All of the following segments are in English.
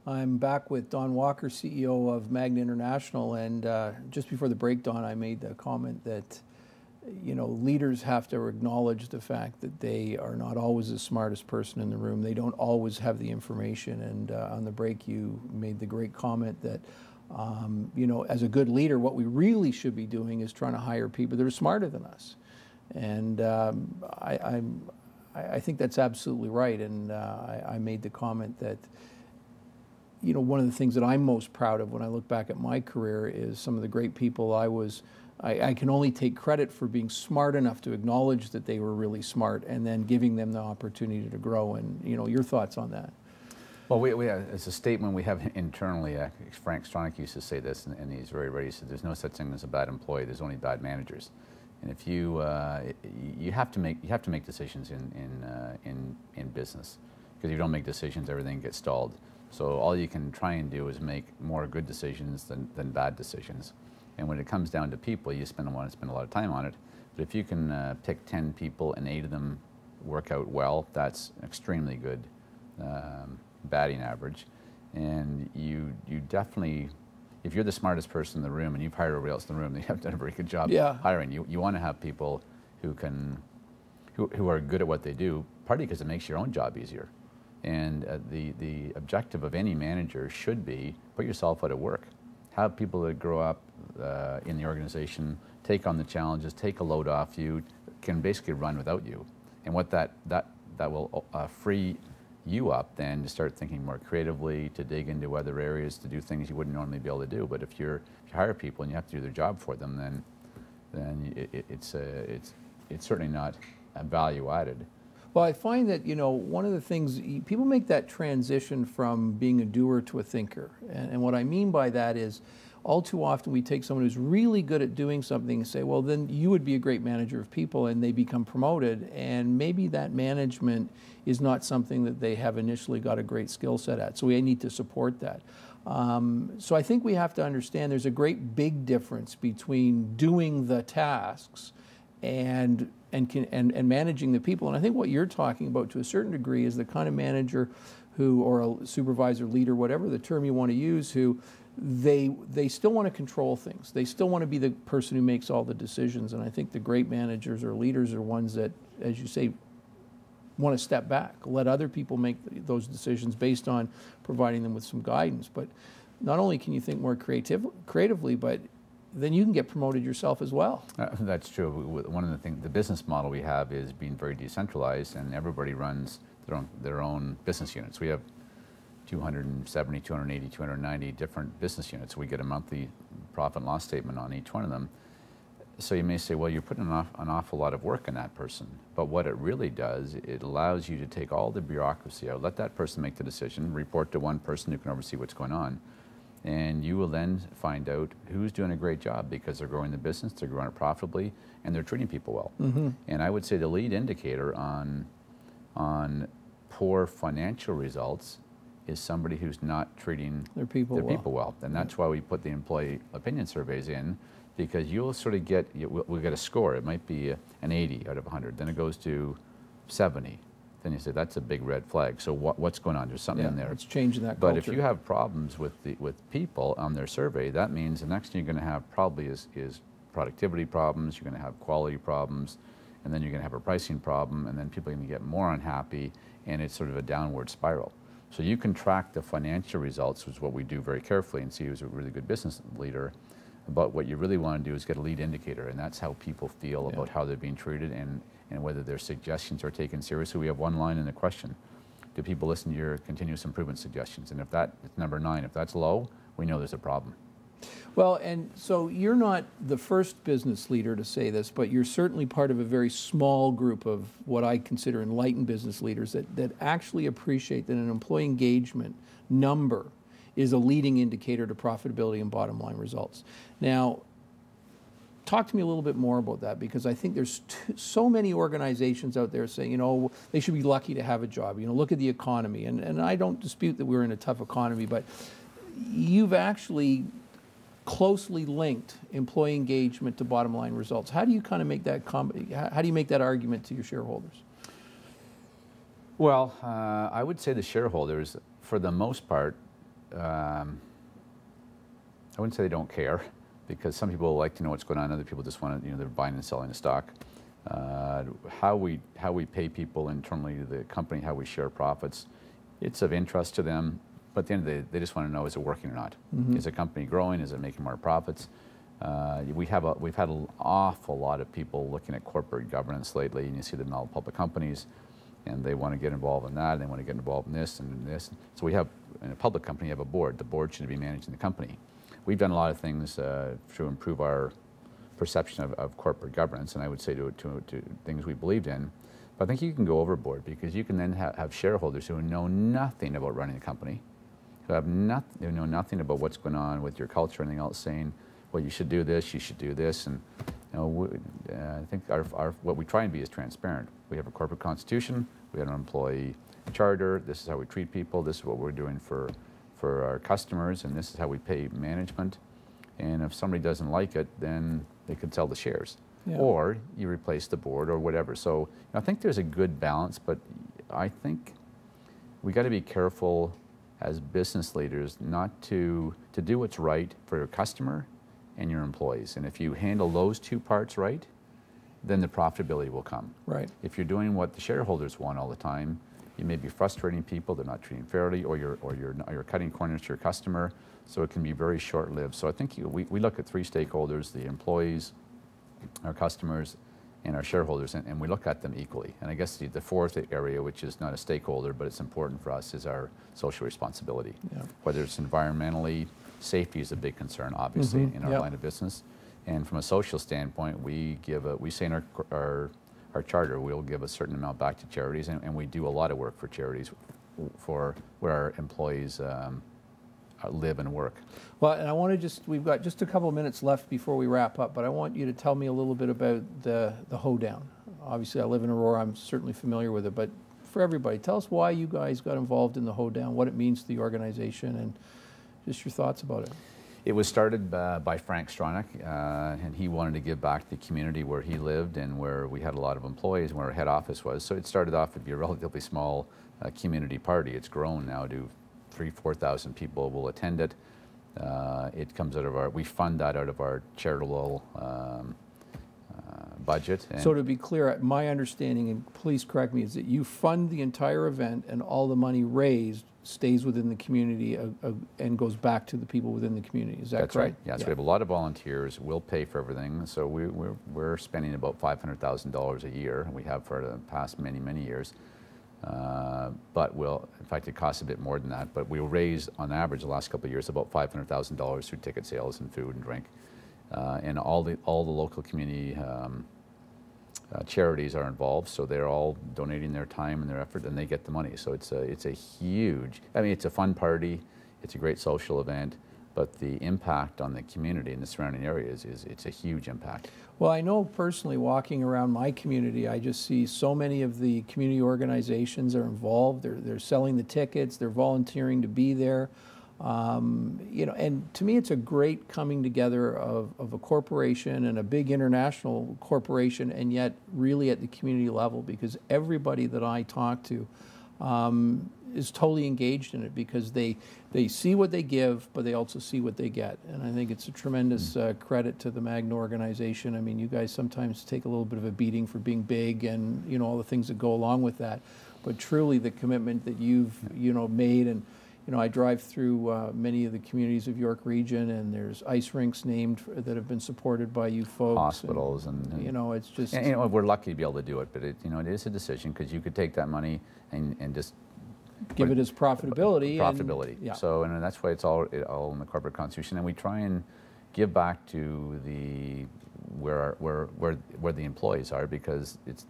I'm back with Don Walker, CEO of Magna International, and just before the break, Don, I made the comment that leaders have to acknowledge the fact that they are not always the smartest person in the room. They don't always have the information, and on the break you made the great comment that as a good leader, what we really should be doing is trying to hire people that are smarter than us. And I think that's absolutely right, and I made the comment that one of the things that I'm most proud of when I look back at my career is some of the great people I can only take credit for being smart enough to acknowledge that they were really smart and then giving them the opportunity to grow. And your thoughts on that? Well, it's a statement we have internally. Frank Stronach used to say this, and he's very ready. He said, "There's no such thing as a bad employee. There's only bad managers." And if you have to make decisions in business, because if you don't make decisions, everything gets stalled. So all you can try and do is make more good decisions than bad decisions. And when it comes down to people, you want to spend a lot of time on it. But if you can pick 10 people and 8 of them work out well, that's extremely good batting average. And you definitely, if you're the smartest person in the room and you've hired everybody else in the room, then you have done a very good job hiring. You want to have people who are good at what they do, partly because it makes your own job easier. And the objective of any manager should be put yourself out of work. Have people that grow up in the organization, take on the challenges, take a load off you, can basically run without you. And what that will free you up then to start thinking more creatively, to dig into other areas, to do things you wouldn't normally be able to do. But if you hire people and you have to do their job for them, then it's certainly not a value added. Well, I find that, one of the things, people make that transition from being a doer to a thinker. And what I mean by that is, all too often we take someone who's really good at doing something and say, well, then you would be a great manager of people, and they become promoted. And maybe that management is not something that they have initially got a great skill set at. So we need to support that. So I think we have to understand there's a great big difference between doing the tasks and managing the people. And I think what you're talking about to a certain degree is the kind of manager or a supervisor, leader, whatever the term you want to use, who they still want to control things. They still want to be the person who makes all the decisions. And I think the great managers or leaders are ones that, as you say, want to step back, let other people make those decisions based on providing them with some guidance. But not only can you think more creatively, but then you can get promoted yourself as well. That's true. One of the things, the business model we have is being very decentralized, and everybody runs their own business units. We have 270, 280, 290 different business units. We get a monthly profit and loss statement on each one of them. So you may say, well, you're putting an awful lot of work in that person. But what it really does, it allows you to take all the bureaucracy out, let that person make the decision, report to one person who can oversee what's going on. And you will then find out who's doing a great job because they're growing the business, they're growing it profitably, and they're treating people well. Mm-hmm. And I would say the lead indicator on poor financial results is somebody who's not treating their people well. And that's why we put the employee opinion surveys in, because you'll sort of we'll get a score. It might be an 80 out of 100. Then it goes to 70. Then you say, that's a big red flag. So what's going on? There's something in there. It's changing that culture. But if you have problems with people on their survey, that means the next thing you're going to have probably is productivity problems, you're going to have quality problems, and then you're going to have a pricing problem, and then people are going to get more unhappy, and it's sort of a downward spiral. So you can track the financial results, which is what we do very carefully, and see who's a really good business leader. But what you really want to do is get a lead indicator, and that's how people feel about how they're being treated and whether their suggestions are taken seriously. We have one line in the question: do people listen to your continuous improvement suggestions? And if that's number 9, if that's low, we know there's a problem. Well, and so you're not the first business leader to say this, but you're certainly part of a very small group of what I consider enlightened business leaders that actually appreciate that an employee engagement number is a leading indicator to profitability and bottom line results. Now, talk to me a little bit more about that, because I think there's so many organizations out there saying, they should be lucky to have a job. Look at the economy. And I don't dispute that we're in a tough economy, but you've actually closely linked employee engagement to bottom line results. How do you kind of make that how do you make that argument to your shareholders? Well, I would say the shareholders, for the most part, I wouldn't say they don't care, because some people like to know what's going on. Other people just want to, they're buying and selling the stock. How we pay people internally to the company, how we share profits, it's of interest to them. But at the end of the day, they just want to know, is it working or not? Mm-hmm. Is the company growing? Is it making more profits? We've had an awful lot of people looking at corporate governance lately, and you see them in all public companies, and they want to get involved in that, and they want to get involved in this and this. So we have, in a public company, you have a board. The board should be managing the company. We've done a lot of things to improve our perception of corporate governance, and I would say to things we believed in. But I think you can go overboard, because you can then have shareholders who know nothing about running a company, who know nothing about what's going on with your culture and anything else, saying, well, you should do this, you should do this. And I think what we try and be is transparent. We have a corporate constitution, we have an employee charter, this is how we treat people, this is what we're doing for our customers, and this is how we pay management. And if somebody doesn't like it, then they could sell the shares. Yeah. Or you replace the board or whatever. So I think there's a good balance, but I think we got to be careful as business leaders not to do what's right for your customer and your employees. And if you handle those two parts right, then the profitability will come. Right. If you're doing what the shareholders want all the time, you may be frustrating people, they're not treating fairly, or you're cutting corners to your customer, so it can be very short-lived. So I think we look at three stakeholders: the employees, our customers, and our shareholders, and we look at them equally. And I guess the fourth area, which is not a stakeholder, but it's important for us, is our social responsibility. Yeah. Whether it's environmentally, safety is a big concern, obviously, in our line of business. And from a social standpoint, we say in our charter, we'll give a certain amount back to charities, and we do a lot of work for charities for where our employees live and work. Well, and we've got just a couple of minutes left before we wrap up, but I want you to tell me a little bit about the hoedown. Obviously, I live in Aurora, I'm certainly familiar with it, but for everybody, tell us why you guys got involved in the hoedown, what it means to the organization, and just your thoughts about it. It was started by Frank Stronach, and he wanted to give back to the community where he lived and where we had a lot of employees and where our head office was. So it started off to be a relatively small community party. It's grown now to 3,000-4,000 people will attend it. It comes out of we fund that out of our charitable budget. And so to be clear, my understanding, and please correct me, is that you fund the entire event and all the money raised stays within the community and goes back to the people within the community. Is that correct? That's right. Yes, yeah. We have a lot of volunteers. We'll pay for everything. So we're spending about $500,000 a year. We have for the past many years. But in fact, it costs a bit more than that. But we'll raise, on average, the last couple of years, about $500,000 through ticket sales and food and drink. And all the local community charities are involved, so they're all donating their time and their effort, and they get the money. So it's a huge. I mean, it's a fun party, it's a great social event, but the impact on the community and the surrounding areas it's a huge impact. Well, I know personally, walking around my community, I just see so many of the community organizations are involved. They're selling the tickets, they're volunteering to be there. And to me, it's a great coming together of a corporation and a big international corporation, and yet really at the community level, because everybody that I talk to is totally engaged in it, because they see what they give, but they also see what they get. And I think it's a tremendous credit to the Magna organization. I mean, you guys sometimes take a little bit of a beating for being big and all the things that go along with that, but truly the commitment that you've made. And I drive through many of the communities of York Region, and there's ice rinks named that have been supported by you folks. Hospitals and it's just. And we're lucky to be able to do it, but it is a decision, because you could take that money and just give it as profitability. Profitability. And, yeah. So that's why it's all in the corporate constitution, and we try and give back to where the employees are, because it's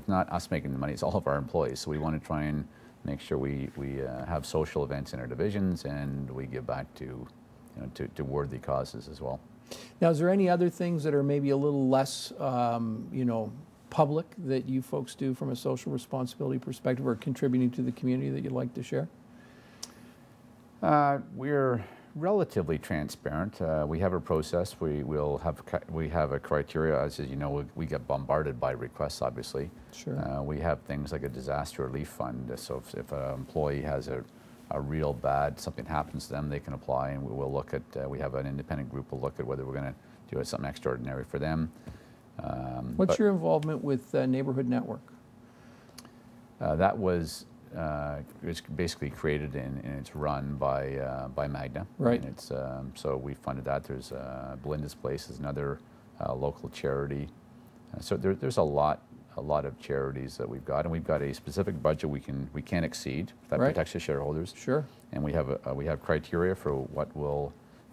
not us making the money; it's all of our employees. So we want to try and make sure we have social events in our divisions, and we give back to worthy causes as well. Now, is there any other things that are maybe a little less, public that you folks do from a social responsibility perspective, or contributing to the community, that you'd like to share? We're relatively transparent. We have a process. We have a criteria. As you know, we get bombarded by requests, obviously. Sure. We have things like a disaster relief fund. So if an employee has a a real bad, something happens to them, they can apply, and we'll look at, we have an independent group, we'll look at whether we're going to do something extraordinary for them. What's your involvement with Neighborhood Network? That was it's basically created and it's run by Magna. Right. And it's, so we funded that. There's Belinda's Place is another local charity. So there's a lot of charities that we've got, and we've got a specific budget we can't exceed that Right. protects the shareholders. Sure. And we have criteria for what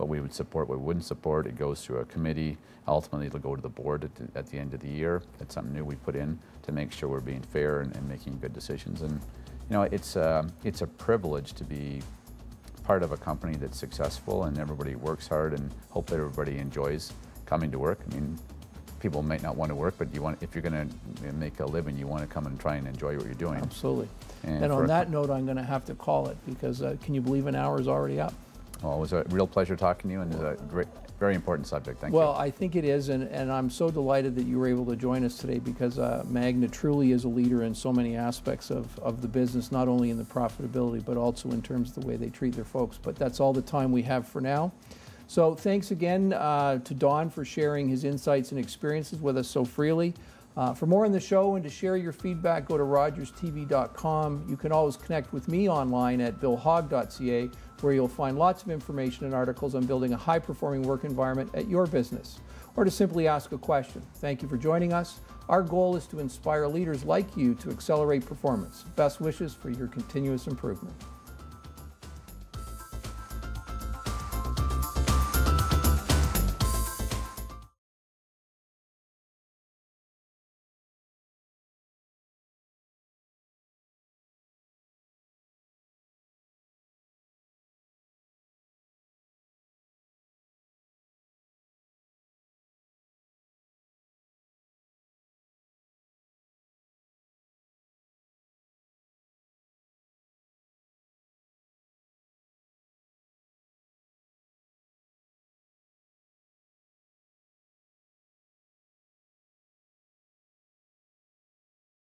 we would support, what we wouldn't support. It goes through a committee. Ultimately, it'll go to the board at the end of the year. It's something new we put in to make sure we're being fair and making good decisions. And you know, it's a privilege to be part of a company that's successful and everybody works hard, and hope that everybody enjoys coming to work. I mean, people might not want to work, but if you're going to make a living, you want to come and try and enjoy what you're doing. Absolutely. And for on that note, I'm going to have to call it, because can you believe an hour is already up? Well, it was a real pleasure talking to you, and it's a great, very important subject. Thank you. Well, I think it is, and I'm so delighted that you were able to join us today, because Magna truly is a leader in so many aspects of the business, not only in the profitability, but also in terms of the way they treat their folks. But that's all the time we have for now. So thanks again to Don for sharing his insights and experiences with us so freely. For more on the show and to share your feedback, go to rogerstv.com. You can always connect with me online at billhogg.ca, where you'll find lots of information and articles on building a high-performing work environment at your business, or to simply ask a question. Thank you for joining us. Our goal is to inspire leaders like you to accelerate performance. Best wishes for your continuous improvement.